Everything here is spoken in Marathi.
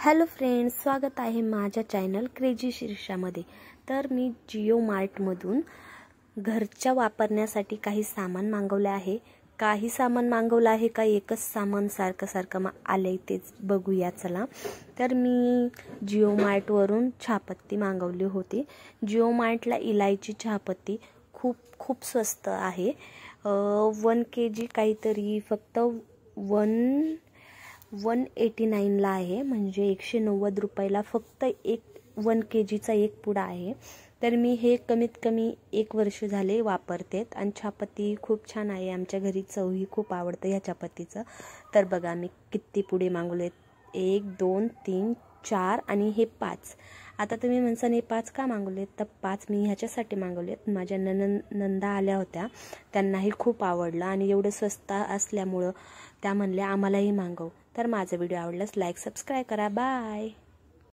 हॅलो फ्रेंड्स, स्वागत आहे माझ्या चॅनल क्रेझी शीर्षामध्ये। तर मी जिओ मार्टमधून घरच्या वापरण्यासाठी काही सामान मागवले आहे। काही सामान मागवलं आहे का एकच सामान सारखं आले तेच बघूया चला। तर मी जिओ मार्टवरून चहापत्ती मागवली होती। जिओ मार्टला इलायची चहापत्ती खूप स्वस्त आहे। 1 kg काहीतरी फक्त 189 ला आहे, म्हणजे 190 रुपयाला फक्त 1 kgचा एक पुडा आहे। तर मी हे कमीत कमी 1 वर्ष झाले वापरते आणि चहापत्ती खूप छान आहे। आमच्या घरी चवही खूप आवडते ह्या चहापत्तीचं। तर बघा मी किती पुडे मागवलेत, 1 2 3 4 आणि हे 5। आता तुम्ही म्हणसान हे 5 का मागवलेत, तर 5 मी ह्याच्यासाठी मागवलेत, माझ्या नंदा आल्या होत्या, त्यांनाही खूप आवडलं आणि एवढं स्वस्त असल्यामुळं त्या म्हणल्या आम्हालाही मागव। तर माझा व्हिडिओ आवडल्यास लाईक सबस्क्राईब करा। बाय।